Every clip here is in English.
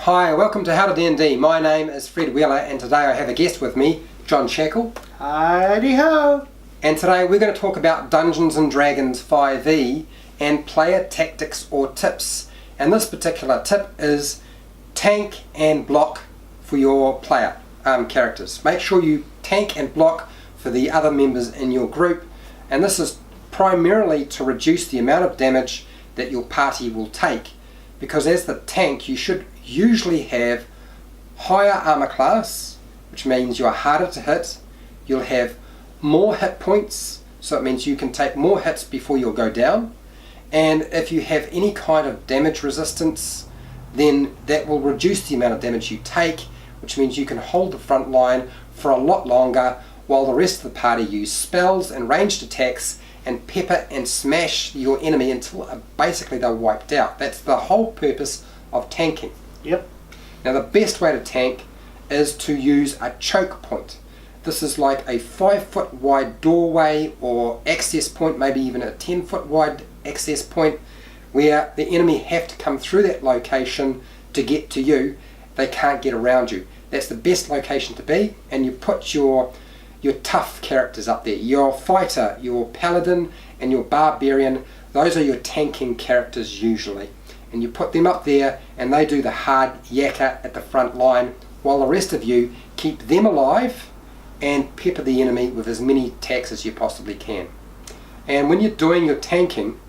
Hi, welcome to howtod&d. My name is Fred Wheeler and today I have a guest with me, John Shackle. Howdy-ho! And today we're going to talk about Dungeons & Dragons 5e and player tactics or tips. And this particular tip is tank and block for your player characters. Make sure you tank and block for the other members in your group, and this is primarily to reduce the amount of damage that your party will take, because as the tank you should usually have higher armor class, which means you are harder to hit. You'll have more hit points, so it means you can take more hits before you'll go down, and if you have any kind of damage resistance, then that will reduce the amount of damage you take, which means you can hold the front line for a lot longer while the rest of the party use spells and ranged attacks and pepper and smash your enemy until basically they're wiped out. That's the whole purpose of tanking. Yep. Now the best way to tank is to use a choke point. This is like a 5-foot wide doorway or access point, maybe even a 10-foot wide access point, where the enemy have to come through that location to get to you. They can't get around you. That's the best location to be, and you put your tough characters up there. Your fighter, your paladin and your barbarian, those are your tanking characters usually. And you put them up there and they do the hard yakka at the front line, while the rest of you keep them alive and pepper the enemy with as many attacks as you possibly can. And when you're doing your tanking,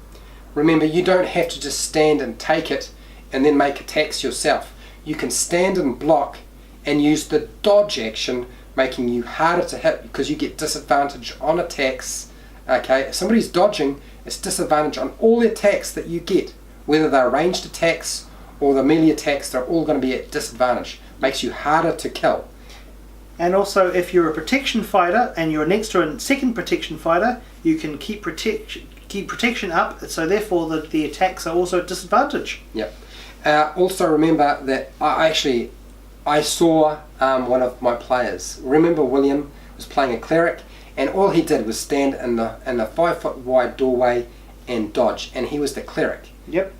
remember you don't have to just stand and take it and then make attacks yourself. You can stand and block and use the dodge action, making you harder to hit because you get disadvantage on attacks. Okay, if somebody's dodging, it's disadvantage on all the attacks that you get, whether they're ranged attacks or the melee attacks. They're all going to be at disadvantage. Makes you harder to kill. And also, if you're a protection fighter and you're next to a second protection fighter, you can keep protection up, so therefore the attacks are also at disadvantage. Yep. Also remember that I saw one of my players. Remember, William was playing a cleric, and all he did was stand in the 5-foot wide doorway and dodge, and he was the cleric. Yep.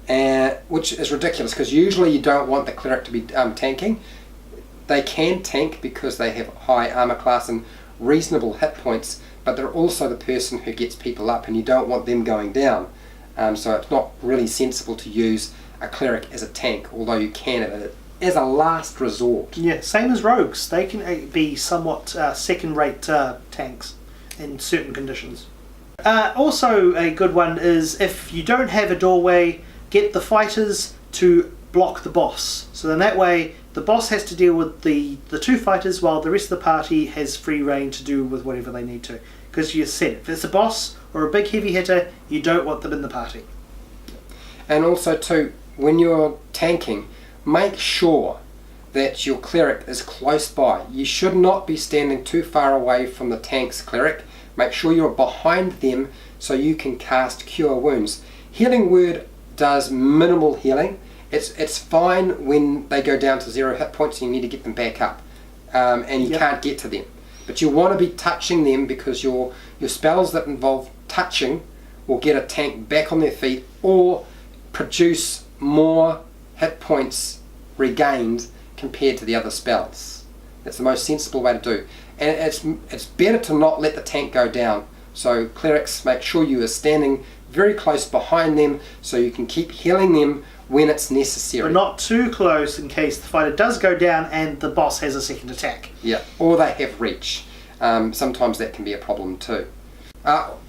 Which is ridiculous, because usually you don't want the cleric to be tanking. They can tank because they have high armor class and reasonable hit points, but they're also the person who gets people up, and you don't want them going down. So it's not really sensible to use a cleric as a tank, although you can as a last resort. Yeah, same as rogues. They can be somewhat second-rate tanks in certain conditions. Also a good one is, if you don't have a doorway, get the fighters to block the boss. So then that way the boss has to deal with the two fighters while the rest of the party has free reign to do with whatever they need to. Because you said, if it's a boss or a big heavy hitter, you don't want them in the party. And also too, when you're tanking, make sure that your cleric is close by. You should not be standing too far away from the tank's cleric. Make sure you're behind them so you can cast Cure Wounds. Healing Word does minimal healing. It's fine when they go down to 0 hit points and you need to get them back up, and you can't get to them. But you want to be touching them, because your spells that involve touching will get a tank back on their feet or produce more hit points regained compared to the other spells. That's the most sensible way to do. And it's better to not let the tank go down. So clerics, make sure you are standing very close behind them so you can keep healing them when it's necessary. But not too close in case the fighter does go down and the boss has a second attack. Yeah, or they have reach. Sometimes that can be a problem too.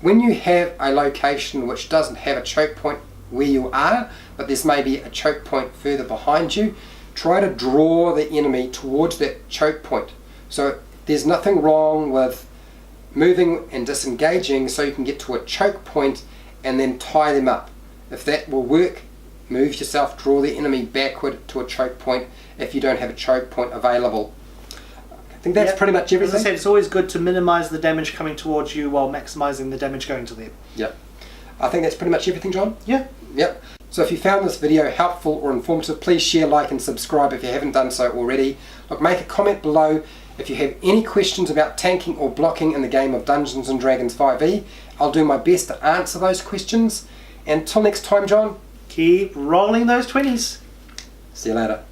When you have a location which doesn't have a choke point where you are, but there's maybe a choke point further behind you, try to draw the enemy towards that choke point. So there's nothing wrong with moving and disengaging so you can get to a choke point and then tie them up. If that will work, move yourself, draw the enemy backward to a choke point if you don't have a choke point available. I think that's pretty much everything. As I said, it's always good to minimize the damage coming towards you while maximizing the damage going to them. Yep. I think that's pretty much everything, John. Yeah. Yep. So if you found this video helpful or informative, please share, like and subscribe if you haven't done so already. Look, make a comment below if you have any questions about tanking or blocking in the game of Dungeons & Dragons 5e. I'll do my best to answer those questions. And until next time, John, keep rolling those 20s. see you later.